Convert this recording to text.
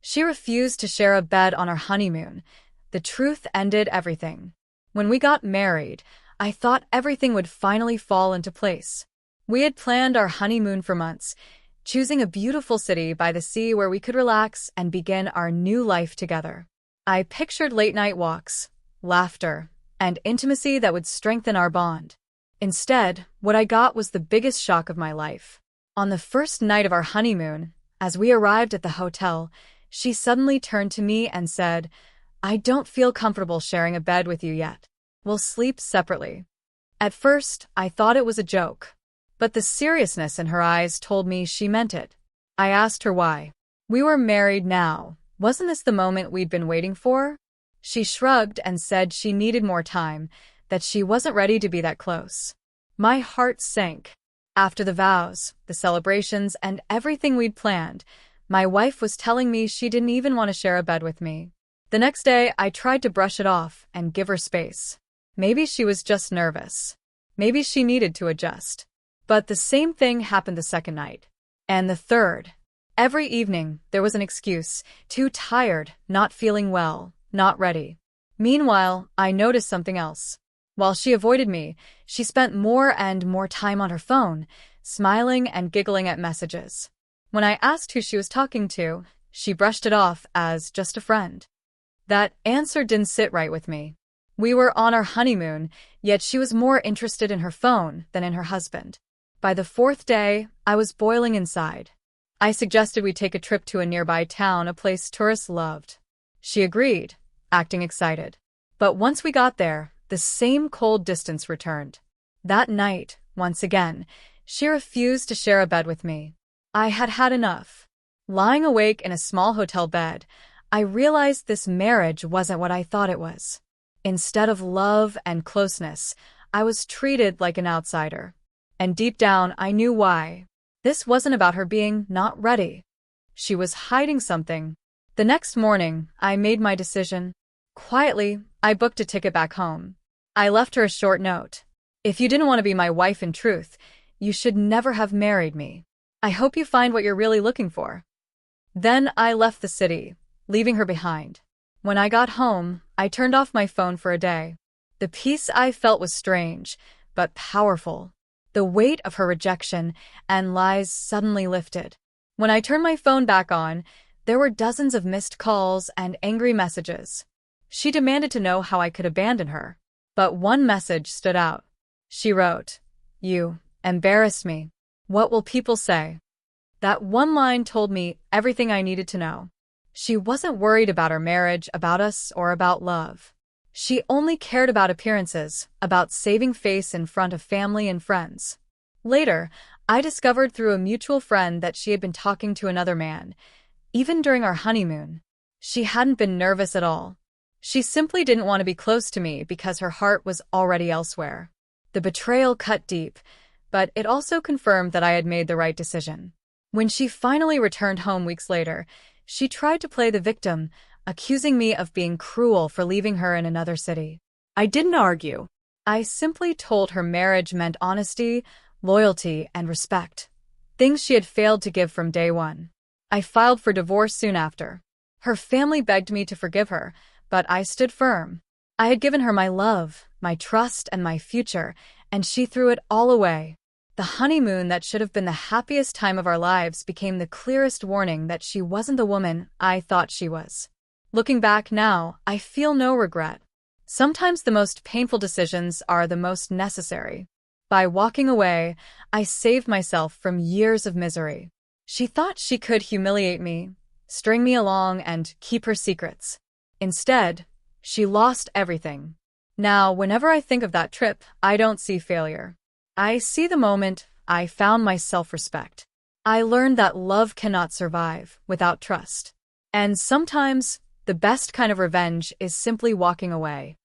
She refused to share a bed on our honeymoon. The truth ended everything. When we got married, I thought everything would finally fall into place. We had planned our honeymoon for months, choosing a beautiful city by the sea where we could relax and begin our new life together. I pictured late-night walks, laughter, and intimacy that would strengthen our bond. Instead, what I got was the biggest shock of my life. On the first night of our honeymoon, as we arrived at the hotel, she suddenly turned to me and said, "I don't feel comfortable sharing a bed with you yet. We'll sleep separately." At first, I thought it was a joke, but the seriousness in her eyes told me she meant it. I asked her why. We were married now. Wasn't this the moment we'd been waiting for? She shrugged and said she needed more time, that she wasn't ready to be that close. My heart sank. After the vows, the celebrations, and everything we'd planned, my wife was telling me she didn't even want to share a bed with me. The next day, I tried to brush it off and give her space. Maybe she was just nervous. Maybe she needed to adjust. But the same thing happened the second night. And the third. Every evening, there was an excuse. Too tired, not feeling well, not ready. Meanwhile, I noticed something else. While she avoided me, she spent more and more time on her phone, smiling and giggling at messages. When I asked who she was talking to, she brushed it off as just a friend. That answer didn't sit right with me. We were on our honeymoon, yet she was more interested in her phone than in her husband. By the fourth day, I was boiling inside. I suggested we take a trip to a nearby town, a place tourists loved. She agreed, acting excited. But once we got there, the same cold distance returned. That night, once again, she refused to share a bed with me. I had had enough. Lying awake in a small hotel bed, I realized this marriage wasn't what I thought it was. Instead of love and closeness, I was treated like an outsider. And deep down, I knew why. This wasn't about her being not ready. She was hiding something. The next morning, I made my decision. Quietly, I booked a ticket back home. I left her a short note. "If you didn't want to be my wife in truth, you should never have married me. I hope you find what you're really looking for." Then I left the city, leaving her behind. When I got home, I turned off my phone for a day. The peace I felt was strange, but powerful. The weight of her rejection and lies suddenly lifted. When I turned my phone back on, there were dozens of missed calls and angry messages. She demanded to know how I could abandon her. But one message stood out. She wrote, "You embarrassed me. What will people say?" That one line told me everything I needed to know. She wasn't worried about our marriage, about us, or about love. She only cared about appearances, about saving face in front of family and friends. Later, I discovered through a mutual friend that she had been talking to another man. Even during our honeymoon, she hadn't been nervous at all. She simply didn't want to be close to me because her heart was already elsewhere. The betrayal cut deep, but it also confirmed that I had made the right decision. When she finally returned home weeks later, she tried to play the victim, accusing me of being cruel for leaving her in another city. I didn't argue. I simply told her marriage meant honesty, loyalty, and respect. Things she had failed to give from day one. I filed for divorce soon after. Her family begged me to forgive her, but I stood firm. I had given her my love, my trust, and my future, and she threw it all away. The honeymoon that should have been the happiest time of our lives became the clearest warning that she wasn't the woman I thought she was. Looking back now, I feel no regret. Sometimes the most painful decisions are the most necessary. By walking away, I saved myself from years of misery. She thought she could humiliate me, string me along, and keep her secrets. Instead, she lost everything. Now, whenever I think of that trip, I don't see failure. I see the moment I found my self-respect. I learned that love cannot survive without trust. And sometimes, the best kind of revenge is simply walking away.